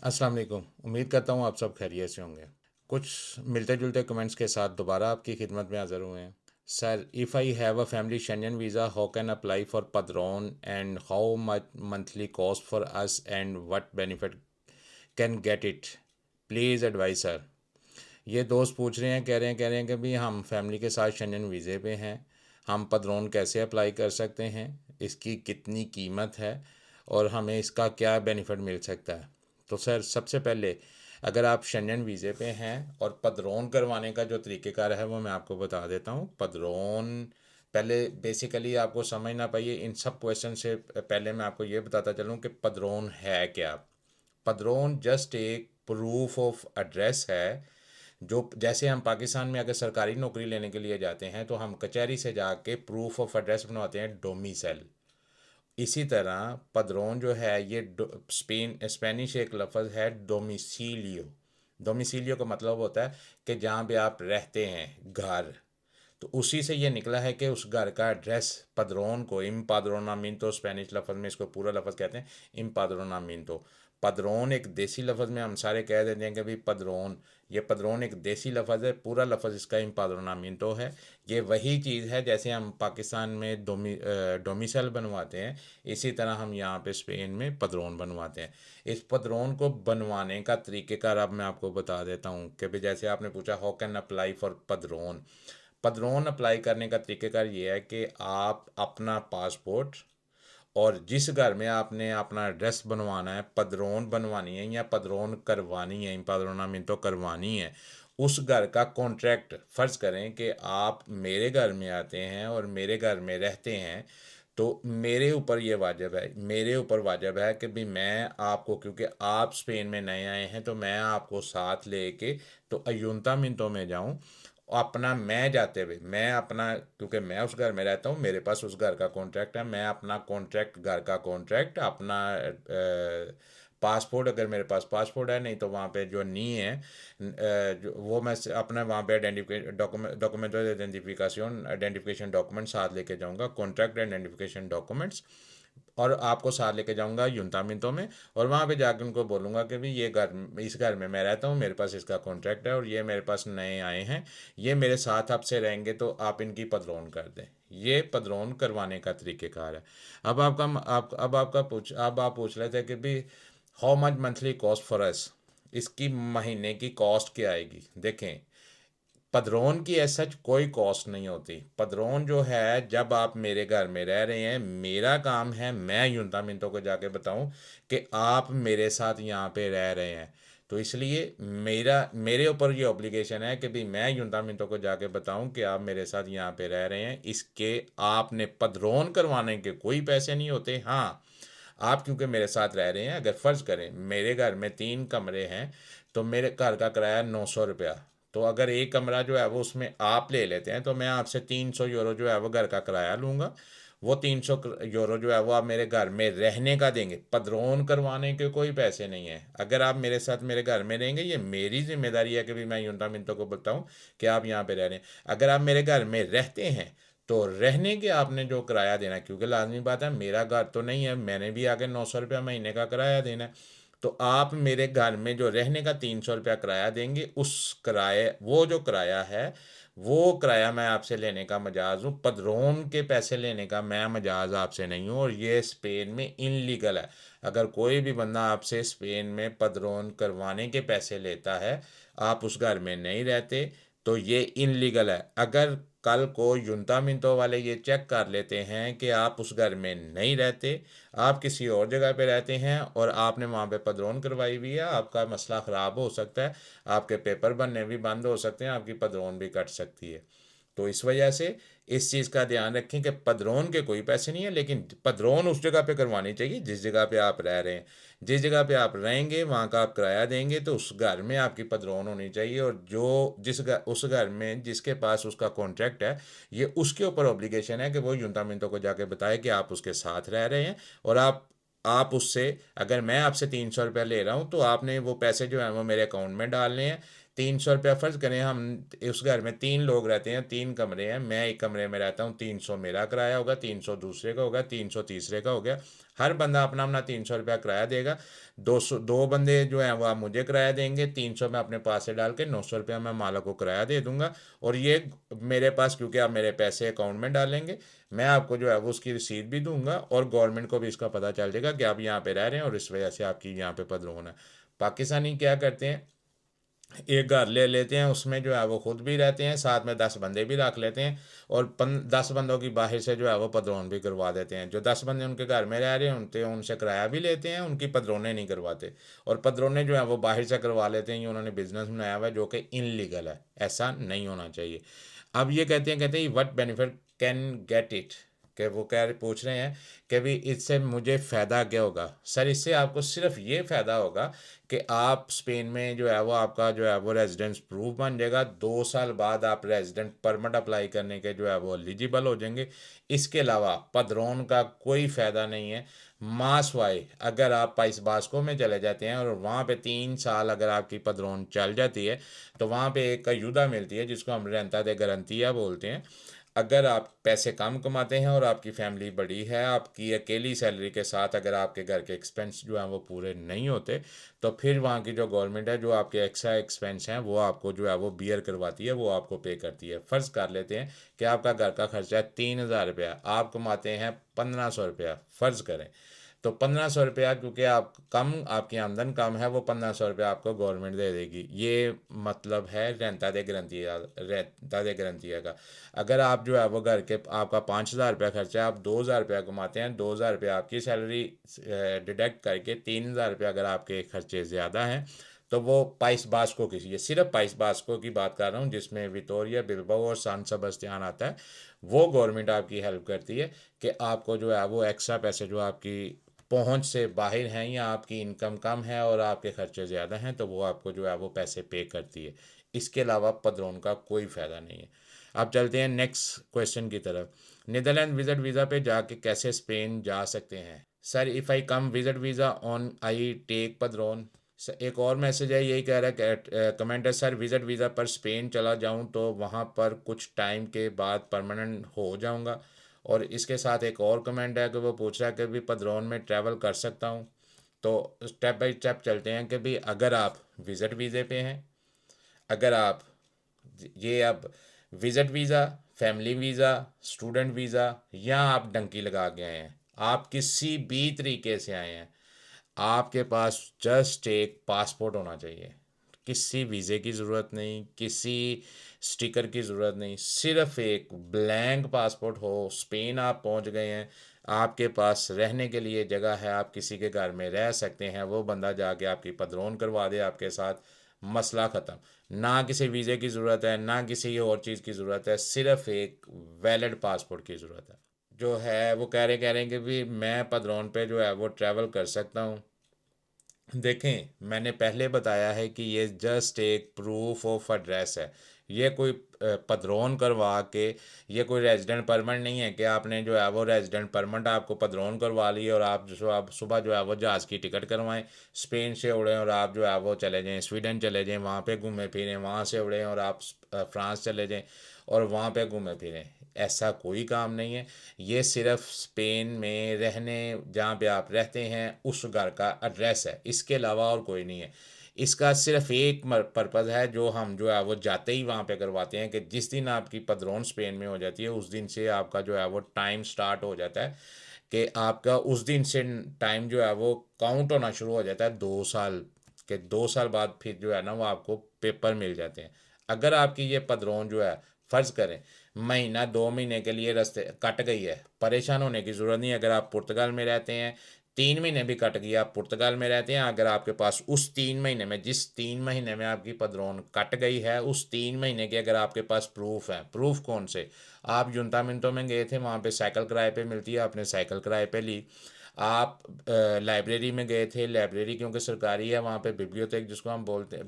अस्सलाम वालेकुम। उम्मीद करता हूँ आप सब खैरियत से होंगे। कुछ मिलते जुलते कमेंट्स के साथ दोबारा आपकी खिदमत में हाज़िर हुए हैं। Sir, if I have a family Shenzhen visa, how can apply for padron and how much monthly cost for us and what benefit can get it? Please advice sir. ये दोस्त पूछ रहे हैं, कह रहे हैं कि भाई हम फैमिली के साथ शेंजन वीज़े पे हैं, हम padron कैसे अप्लाई कर सकते हैं, इसकी कितनी कीमत है और हमें इसका क्या बेनिफिट मिल सकता है। तो सर, सबसे पहले अगर आप शेंजन वीज़े पे हैं और padron करवाने का जो तरीक़ेकार है वो मैं आपको बता देता हूँ। padron पहले बेसिकली आपको समझ ना पाइए, इन सब क्वेश्चन से पहले मैं आपको ये बताता चलूँ कि padron है क्या। padron जस्ट एक प्रूफ ऑफ एड्रेस है। जो जैसे हम पाकिस्तान में अगर सरकारी नौकरी लेने के लिए जाते हैं तो हम कचहरी से जाके प्रूफ ऑफ एड्रेस बनवाते हैं, डोमिसाइल। इसी तरह padron जो है ये स्पेनिश एक लफ्ज़ है, डोमिसिलियो। डोमिसिलियो का मतलब होता है कि जहाँ पे आप रहते हैं, घर। तो उसी से ये निकला है कि उस घर का एड्रेस padron को इम्पाद्रोनामिento, स्पेनिश लफ्ज़ में इसको पूरा लफ्ज़ कहते हैं इम्पाद्रोनामिento। padron एक देसी लफ्ज़ में हम सारे कह देते हैं कि भाई padron, ये padron एक देसी लफ्ज़ है, पूरा लफ्ज़ इसका इम्पाद्रोनामिento है। ये वही चीज़ है जैसे हम पाकिस्तान में डोमिसाइल बनवाते हैं, इसी तरह हम यहाँ पे स्पेन में padron बनवाते हैं। इस padron को बनवाने का तरीक़ेकार अब मैं आपको बता देता हूँ कि भाई जैसे आपने पूछा how can apply for padron apply करने का तरीक़ेकार ये है कि आप अपना पासपोर्ट और जिस घर में आपने अपना एड्रेस बनवाना है, padron बनवानी है या padron करवानी है, इम्पाद्रोनामिento करवानी है, उस घर का कॉन्ट्रैक्ट, फ़र्ज़ करें कि आप मेरे घर में आते हैं और मेरे घर में रहते हैं, तो मेरे ऊपर वाजिब है कि भाई मैं आपको, क्योंकि आप स्पेन में नए आए हैं, तो मैं आपको साथ लेके तो अयूंतामिंतो में जाऊं। अपना मैं जाते हुए मैं अपना, क्योंकि मैं उस घर में रहता हूँ, मेरे पास उस घर का कॉन्ट्रैक्ट है, मैं अपना कॉन्ट्रैक्ट, घर का कॉन्ट्रैक्ट, अपना पासपोर्ट, अगर मेरे पास पासपोर्ट है, नहीं तो वहाँ पे जो नी है जो वो मैं अपना वहाँ पे आइडेंटिफिकेशन डॉक्यूमेंट आइडेंटिफिकेशन डॉक्यूमेंट साथ लेके जाऊँगा, कॉन्ट्रैक्ट आइडेंटिफिकेशन डॉक्यूमेंट्स। और आपको साथ लेके जाऊंगा यूंतामिंतो में, और वहाँ पे जाकर उनको बोलूँगा कि भाई ये घर, इस घर में मैं रहता हूँ, मेरे पास इसका कॉन्ट्रैक्ट है और ये मेरे पास नए आए हैं, ये मेरे साथ अब से रहेंगे, तो आप इनकी padron कर दें। ये padron करवाने का तरीक़ेकार है। अब आप पूछ रहे थे कि भाई how much monthly cost for us, इसकी महीने की कॉस्ट क्या आएगी। देखें, padron की ऐसा सच कोई कॉस्ट नहीं होती। padron जो है, जब आप मेरे घर में रह रहे हैं, मेरा काम है मैं यूंतामिंतो को जाके बताऊं कि आप मेरे साथ यहाँ पे रह रहे हैं। तो इसलिए मेरे ऊपर ये ऑब्लिगेशन है कि भाई मैं यूंतामिंतो को जाके बताऊं कि आप मेरे साथ यहाँ पे रह रहे हैं। इसके आपने padron करवाने के कोई पैसे नहीं होते। हाँ, आप क्योंकि मेरे साथ रह रहे हैं, अगर फ़र्ज़ करें मेरे घर में 3 कमरे हैं, तो मेरे घर का किराया 900 रुपया। तो अगर एक कमरा जो है वो उसमें आप ले लेते हैं, तो मैं आपसे 300 यूरो जो है वो घर का किराया लूँगा। वो 300 यूरो जो है वो आप मेरे घर में रहने का देंगे, padron करवाने के कोई पैसे नहीं है। अगर आप मेरे साथ मेरे घर में रहेंगे, ये मेरी जिम्मेदारी है कि भी मैं यूंतामिंतो को बताऊँ कि आप यहाँ पे रह रहे हैं। अगर आप मेरे घर में रहते हैं, तो रहने के आपने जो किराया देना है, क्योंकि लाजमी बात है मेरा घर तो नहीं है, मैंने भी आगे 900 रुपया महीने का किराया देना है। तो आप मेरे घर में जो रहने का 300 रुपया किराया देंगे, उस किराए, वो जो किराया है, वो किराया मैं आपसे लेने का मजाज हूँ। padron के पैसे लेने का मैं मजाज आपसे नहीं हूँ, और ये स्पेन में इनलीगल है। अगर कोई भी बंदा आपसे स्पेन में padron करवाने के पैसे लेता है, आप उस घर में नहीं रहते, तो ये इनलीगल है। अगर कल को यूंतामिंतो वाले ये चेक कर लेते हैं कि आप उस घर में नहीं रहते, आप किसी और जगह पे रहते हैं और आपने वहाँ पे padron करवाई हुई है, आपका मसला ख़राब हो सकता है, आपके पेपर बनने भी बंद हो सकते हैं, आपकी padron भी कट सकती है। तो इस वजह से इस चीज़ का ध्यान रखें कि padron के कोई पैसे नहीं है, लेकिन padron उस जगह पे करवानी चाहिए जिस जगह पे आप रह रहे हैं। जिस जगह पे आप रहेंगे वहाँ का आप किराया देंगे, तो उस घर में आपकी padron होनी चाहिए, और जो जिस घर, उस घर में जिसके पास उसका कॉन्ट्रैक्ट है, ये उसके ऊपर ऑब्लिगेशन है कि वो यूंतामिंतो को जाके बताए कि आप उसके साथ रह रहे हैं। और आप उससे, अगर मैं आपसे 300 रुपया ले रहा हूँ, तो आपने वो पैसे जो हैं वो मेरे अकाउंट में डालने हैं। 300 रुपया फ़र्ज़ करें, हम उस घर में 3 लोग रहते हैं, 3 कमरे हैं, मैं एक कमरे में रहता हूँ, 300 मेरा किराया होगा, 300 दूसरे का होगा, 300 तीसरे का हो गया। हर बंदा अपना अपना 300 रुपया किराया देगा। 2 बंदे जो हैं वह मुझे किराया देंगे, 300 मैं अपने पास से डाल के 900 रुपया मैं मालिक को किराया दे दूंगा। और ये मेरे पास, क्योंकि आप मेरे पैसे अकाउंट में डालेंगे, मैं आपको जो है वो उसकी रसीद भी दूंगा, और गवर्नमेंट को भी इसका पता चल जाएगा कि आप यहाँ पे रह रहे हैं और इस वजह से आपकी यहाँ पे पदरोन है। पाकिस्तानी क्या करते हैं, एक घर ले लेते हैं, उसमें जो है वो खुद भी रहते हैं, साथ में 10 बंदे भी रख लेते हैं, और 10 बंदों की बाहर से जो है वो पदरोन भी करवा देते हैं। जो 10 बंदे उनके घर में रह रहे हैं उनसे उनसे किराया भी लेते हैं, उनकी पदरोने नहीं करवाते। और पदरोने जो है वो बाहर से करवा लेते हैं, ये उन्होंने बिजनेस बनाया हुआ है जो कि इनलीगल है, ऐसा नहीं होना चाहिए। अब ये कहते हैं what benefit can get it, कि वो कह पूछ रहे हैं कि भाई इससे मुझे फ़ायदा क्या होगा। सर इससे आपको सिर्फ ये फ़ायदा होगा कि आप स्पेन में जो है वो आपका जो है वो रेजिडेंस प्रूफ बन जाएगा। 2 साल बाद आप रेजिडेंट परमिट अप्लाई करने के जो है वो एलिजिबल हो जाएंगे। इसके अलावा पदरोन का कोई फ़ायदा नहीं है। मास वाई अगर आप पाइस बास्को में चले जाते हैं और वहाँ पे 3 साल अगर आपकी पदरोन चल जाती है, तो वहाँ पे एक अयुदा मिलती है जिसको हम रेंटा दे गारंटिया बोलते हैं। अगर आप पैसे कम कमाते हैं और आपकी फैमिली बड़ी है, आपकी अकेली सैलरी के साथ अगर आपके घर के एक्सपेंस जो हैं वो पूरे नहीं होते, तो फिर वहाँ की जो गवर्नमेंट है, जो आपके एक्स्ट्रा एक्सपेंस हैं वो आपको जो है वो बियर करवाती है, वो आपको पे करती है। फ़र्ज़ कर लेते हैं कि आपका घर का खर्चा है 3,000 रुपया, आप कमाते हैं 1,500 रुपया, फ़र्ज़ करें। तो 1,500 रुपया, क्योंकि आप कम, आपकी आमदन कम है, वो 1,500 रुपया आपको गवर्नमेंट दे देगी। ये मतलब है रेंता दे गारंटिया का। अगर आप जो है वो घर के, आपका 5,000 रुपया खर्चा है, आप 2,000 रुपया कमाते हैं, 2,000 रुपया आपकी सैलरी डिडक्ट करके 3,000 रुपया अगर आपके खर्चे ज़्यादा हैं, तो वो पाइस बास्को की, ये सिर्फ पाइस बास्को की बात कर रहा हूँ जिसमें विक्टोरिया, बिलबाओ और सान सेबेस्टियान आता है, वो गवर्नमेंट आपकी हेल्प करती है कि आपको जो है वो एक्स्ट्रा पैसे जो आपकी पहुंच से बाहर हैं, या आपकी इनकम कम है और आपके खर्चे ज़्यादा हैं, तो वो आपको जो है वो पैसे पे करती है। इसके अलावा पदरोन का कोई फ़ायदा नहीं है। अब चलते हैं नेक्स्ट क्वेश्चन की तरफ। नीदरलैंड विजिट वीज़ा पे जाके कैसे स्पेन जा सकते हैं? Sir if I come visit visa on I take पदरोन। एक और मैसेज है, यही कह रहा है, कमेंट है, सर विजिट वीज़ा पर स्पेन चला जाऊं तो वहां पर कुछ टाइम के बाद परमानेंट हो जाऊंगा। और इसके साथ एक और कमेंट है कि वो पूछ रहा है कि भी पदरोन में ट्रैवल कर सकता हूँ। तो स्टेप बाय स्टेप चलते हैं कि भी अगर आप विज़िट वीज़े पे हैं, अगर आप ये अब visit visa, family visa, student visa, या आप डंकी लगा के आए हैं, आप किसी भी तरीके से आए हैं, आपके पास जस्ट एक पासपोर्ट होना चाहिए। किसी वीज़े की ज़रूरत नहीं, किसी स्टिकर की ज़रूरत नहीं, सिर्फ एक ब्लैंक पासपोर्ट हो। स्पेन आप पहुंच गए हैं, आपके पास रहने के लिए जगह है, आप किसी के घर में रह सकते हैं, वो बंदा जाके आपकी पदरोन करवा दे आपके साथ, मसला ख़त्म। ना किसी वीज़े की ज़रूरत है, ना किसी और चीज़ की ज़रूरत है, सिर्फ एक वैलिड पासपोर्ट की ज़रूरत है। जो है वो कह रहे हैं कि भी मैं पदरोन पे जो है वो ट्रैवल कर सकता हूँ। देखें, मैंने पहले बताया है कि ये जस्ट एक प्रूफ ऑफ एड्रेस है। ये कोई पदरोन करवा के, ये कोई रेजिडेंट परमिट नहीं है कि आपने जो है वो रेजिडेंट परमिट आपको पदरोन करवा ली और आप जो आप सुबह जो है वो जहाज़ की टिकट करवाएं, स्पेन से उड़ें और आप जो है वो चले जाएं स्वीडन, चले जाएं वहाँ पे घूमें फिरें, वहाँ से उड़ें और आप फ्रांस चले जाएं और वहाँ पे घूमें फिरें। ऐसा कोई काम नहीं है। ये सिर्फ स्पेन में रहने, जहाँ पे आप रहते हैं उस घर का एड्रेस है, इसके अलावा और कोई नहीं है। इसका सिर्फ एक पर्पज़ है जो हम जो है वो जाते ही वहाँ पे करवाते हैं कि जिस दिन आपकी पदरोन स्पेन में हो जाती है, उस दिन से आपका जो है वो टाइम स्टार्ट हो जाता है, कि आपका उस दिन से टाइम जो है वो काउंट होना शुरू हो जाता है 2 साल के। 2 साल बाद फिर जो है ना वो आपको पेपर मिल जाते हैं। अगर आपकी ये पदरोन जो है, फ़र्ज़ करें महीना 2 महीने के लिए रास्ते कट गई है, परेशान होने की ज़रूरत नहीं। अगर आप पुर्तगाल में रहते हैं, 3 महीने भी कट गई, आप पुर्तगाल में रहते हैं, अगर आपके पास उस 3 महीने में, जिस 3 महीने में आपकी पदरोन कट गई है, उस 3 महीने के अगर आपके पास प्रूफ है, प्रूफ कौन से, आप जुंतामिंटो में गए थे, वहाँ पे साइकिल किराए पे मिलती है, आपने साइकिल किराए पे ली। आप लाइब्रेरी में गए थे, लाइब्रेरी क्योंकि सरकारी है, वहाँ पे बिब्लियोथेक जिसको हम बोलते हैं,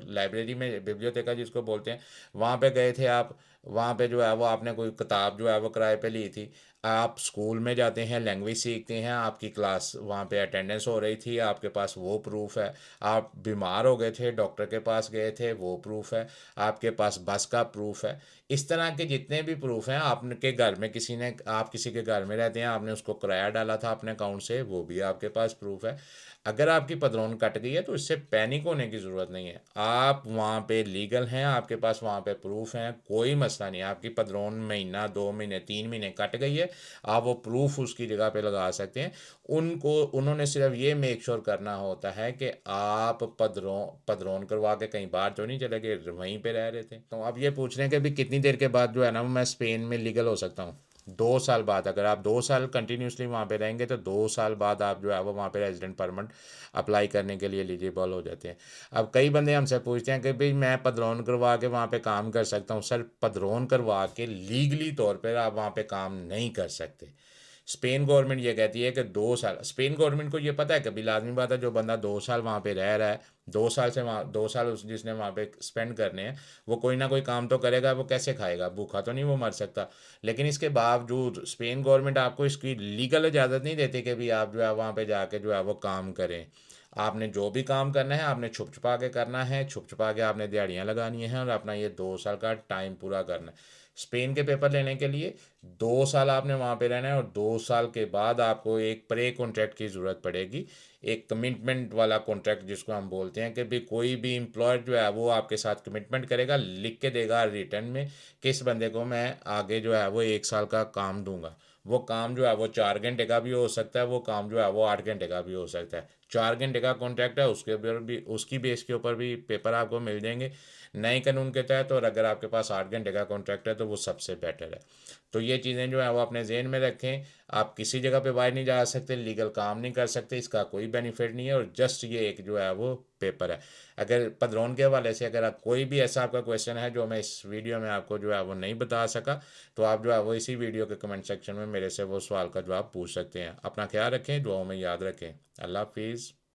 लाइब्रेरी में बिब्लियोथेका जिसको बोलते हैं, वहाँ पे गए थे आप, वहाँ पे जो है वो आपने कोई किताब जो है वो किराए पे ली थी, आप स्कूल में जाते हैं, लैंग्वेज सीखते हैं, आपकी क्लास वहाँ पे अटेंडेंस हो रही थी, आपके पास वो प्रूफ है। आप बीमार हो गए थे, डॉक्टर के पास गए थे, वो प्रूफ है। आपके पास बस का प्रूफ है। इस तरह के जितने भी प्रूफ हैं, आपके घर में किसी ने, आप किसी के घर में रहते हैं, आपने उसको किराया डाला था अपने अकाउंट से, वो भी आपके पास प्रूफ है। अगर आपकी पदरोन कट गई है तो इससे पैनिक होने की ज़रूरत नहीं है। आप वहाँ पे लीगल हैं, आपके पास वहाँ पे प्रूफ हैं, कोई मसला नहीं है। आपकी पदरोन महीना, 2 महीने, 3 महीने कट गई है, आप वो प्रूफ उसकी जगह पे लगा सकते हैं। उनको, उन्होंने सिर्फ ये मेक श्योर करना होता है कि आप पदरोन करवा के कहीं बाहर तो नहीं चले गए, वहीं पे रह रहे थे। तो अब ये पूछ रहे हैं कि अभी कितनी देर के बाद जो है ना मैं स्पेन में लीगल हो सकता हूँ। 2 साल बाद, अगर आप 2 साल कंटिन्यूसली वहाँ पे रहेंगे तो 2 साल बाद आप जो है वो वहाँ पे रेजिडेंट परमिट अप्लाई करने के लिए एलिजिबल हो जाते हैं। अब कई बंदे हमसे पूछते हैं कि भाई मैं पदरोन करवा के वहाँ पे काम कर सकता हूँ। सर, पदरोन करवा के लीगली तौर पर आप वहाँ पे काम नहीं कर सकते। स्पेन गवर्नमेंट ये कहती है कि 2 साल, स्पेन गवर्नमेंट को ये पता है, कभी लाजमी बात है जो बंदा 2 साल वहाँ पे रह रहा है, 2 साल से वहाँ, 2 साल जिसने वहाँ पे स्पेंड करने हैं, वो कोई ना कोई काम तो करेगा। वो कैसे खाएगा, भूखा तो नहीं वो मर सकता। लेकिन इसके बावजूद स्पेन गवर्नमेंट आपको इसकी लीगल इजाज़त नहीं देती कि भी आप जो है वहाँ पे जाके जो है वो काम करें। आपने जो भी काम करना है आपने छुप छुपा के करना है, छुप छुपा के आपने दिहाड़ियाँ लगानी हैं और अपना ये 2 साल का टाइम पूरा करना है। स्पेन के पेपर लेने के लिए 2 साल आपने वहाँ पे रहना है, और 2 साल के बाद आपको एक प्रे कॉन्ट्रैक्ट की ज़रूरत पड़ेगी। एक कमिटमेंट वाला कॉन्ट्रैक्ट जिसको हम बोलते हैं कि भी कोई भी एम्प्लॉयर जो है वो आपके साथ कमिटमेंट करेगा, लिख के देगा रिटर्न में कि इस बंदे को मैं आगे जो है वो 1 साल का काम दूंगा। वो काम जो है वो 4 घंटे का भी हो सकता है, वो काम जो है वो 8 घंटे का भी हो सकता है। 4 घंटे का कॉन्ट्रैक्ट है, उसके ऊपर भी, उसकी बेस के ऊपर भी पेपर आपको मिल जाएंगे नए कानून के तहत। और अगर आपके पास 8 घंटे का कॉन्ट्रैक्ट है तो वो सबसे बेटर है। तो ये चीज़ें जो है वो अपने जहन में रखें। आप किसी जगह पे बाहर नहीं जा सकते, लीगल काम नहीं कर सकते, इसका कोई बेनिफिट नहीं है, और जस्ट ये एक जो है वो पेपर है। अगर पदरोन के हवाले से अगर आप कोई भी ऐसा आपका क्वेश्चन है जो मैं इस वीडियो में आपको जो है वो नहीं बता सका, तो आप जो है वो इसी वीडियो के कमेंट सेक्शन में मेरे से वो सवाल का जवाब पूछ सकते हैं। अपना ख्याल रखें, दुआओं में याद रखें। अल्लाह हाफिज़।